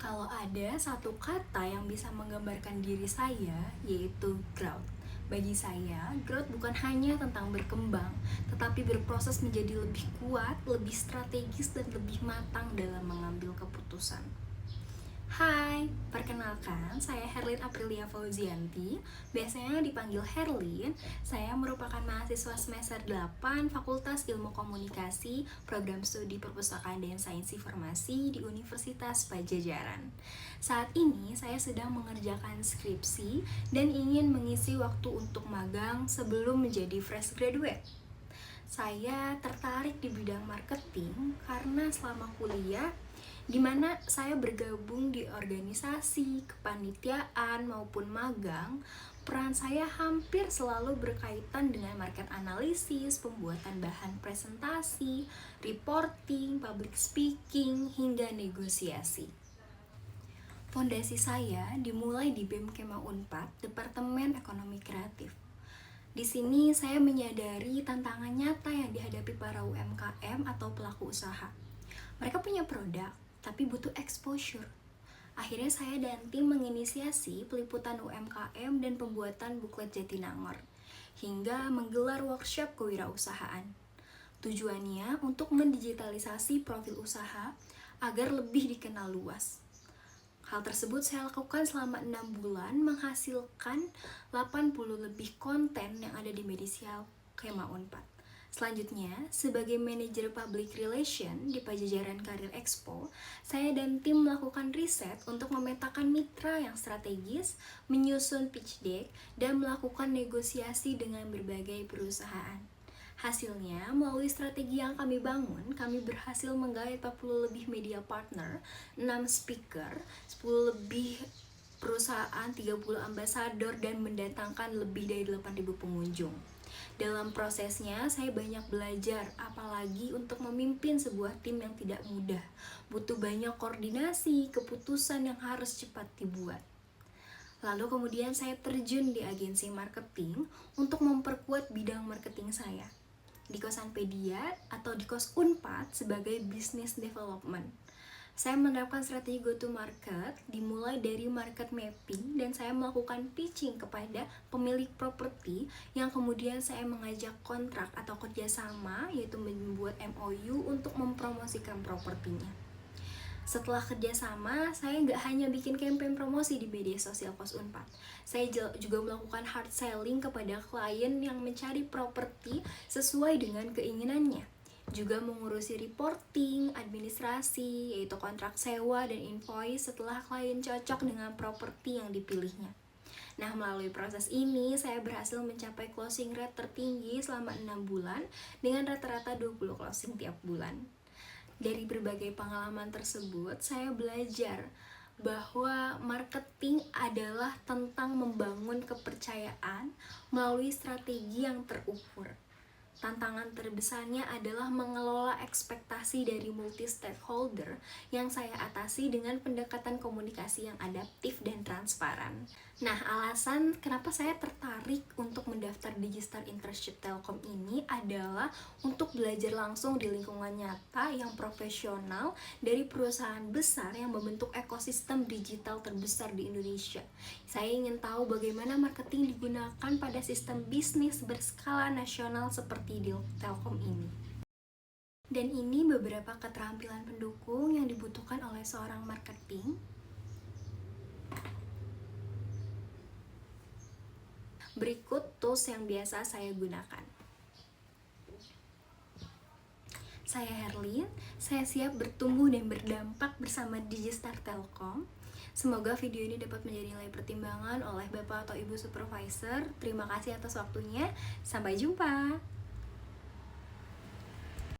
Kalau ada satu kata yang bisa menggambarkan diri saya, yaitu growth. Bagi saya, growth bukan hanya tentang berkembang, tetapi berproses menjadi lebih kuat, lebih strategis, dan lebih matang dalam mengambil keputusan. Hai, perkenalkan, saya Herlin Aprilia Fauzianti, biasanya dipanggil Herlin. Saya merupakan mahasiswa semester 8 Fakultas Ilmu Komunikasi, Program Studi Perpustakaan dan Sains Informasi di Universitas Padjadjaran. Saat ini saya sedang mengerjakan skripsi dan ingin mengisi waktu untuk magang sebelum menjadi fresh graduate. Saya tertarik di bidang marketing karena selama kuliah di mana saya bergabung di organisasi, kepanitiaan maupun magang, peran saya hampir selalu berkaitan dengan market analisis, pembuatan bahan presentasi, reporting, public speaking, hingga negosiasi. Fondasi saya dimulai di BEM Kema Unpad, Departemen Ekonomi Kreatif. Di sini saya menyadari tantangan nyata yang dihadapi para UMKM atau pelaku usaha. Mereka punya produk, tapi butuh exposure. Akhirnya saya dan tim menginisiasi peliputan UMKM dan pembuatan buklet Jatinangor, hingga menggelar workshop kewirausahaan. Tujuannya untuk mendigitalisasi profil usaha agar lebih dikenal luas. Hal tersebut saya lakukan selama 6 bulan, menghasilkan 80 lebih konten yang ada di media Kema Unpad. Selanjutnya, sebagai manajer public relation di Padjadjaran Career Expo, saya dan tim melakukan riset untuk memetakan mitra yang strategis, menyusun pitch deck, dan melakukan negosiasi dengan berbagai perusahaan. Hasilnya, melalui strategi yang kami bangun, kami berhasil menggait 40 lebih media partner, 6 speaker, 10 lebih perusahaan, 30 ambasador, dan mendatangkan lebih dari 8.000 pengunjung. Dalam prosesnya, saya banyak belajar, apalagi untuk memimpin sebuah tim yang tidak mudah. Butuh banyak koordinasi, keputusan yang harus cepat dibuat. Lalu kemudian saya terjun di agensi marketing untuk memperkuat bidang marketing saya di Kosanpedia atau di Kos Unpad sebagai business development. Saya menerapkan strategi go to market dimulai dari market mapping dan saya melakukan pitching kepada pemilik properti yang kemudian saya mengajak kontrak atau kerjasama, yaitu membuat MOU untuk mempromosikan propertinya. Setelah kerjasama, saya nggak hanya bikin campaign promosi di media sosial Kos Unpad. Saya juga melakukan hard selling kepada klien yang mencari properti sesuai dengan keinginannya. Juga mengurusi reporting, administrasi, yaitu kontrak sewa dan invoice setelah klien cocok dengan properti yang dipilihnya. Nah, melalui proses ini, saya berhasil mencapai closing rate tertinggi selama 6 bulan dengan rata-rata 20 closing tiap bulan. Dari berbagai pengalaman tersebut, saya belajar bahwa marketing adalah tentang membangun kepercayaan melalui strategi yang terukur. Tantangan terbesarnya adalah mengelola ekspektasi dari multi stakeholder yang saya atasi dengan pendekatan komunikasi yang adaptif dan transparan. Nah, alasan kenapa saya tertarik untuk mendaftar Digistar Internship Telkom ini adalah untuk belajar langsung di lingkungan nyata yang profesional dari perusahaan besar yang membentuk ekosistem digital terbesar di Indonesia. Saya ingin tahu bagaimana marketing digunakan pada sistem bisnis berskala nasional seperti di Telkom ini. Dan ini beberapa keterampilan pendukung yang dibutuhkan oleh seorang marketing. Berikut tools yang biasa saya gunakan. Saya Herlin, saya siap bertumbuh dan berdampak bersama Digistar Telkom. Semoga video ini dapat menjadi nilai pertimbangan oleh Bapak atau Ibu Supervisor. Terima kasih atas waktunya. Sampai jumpa.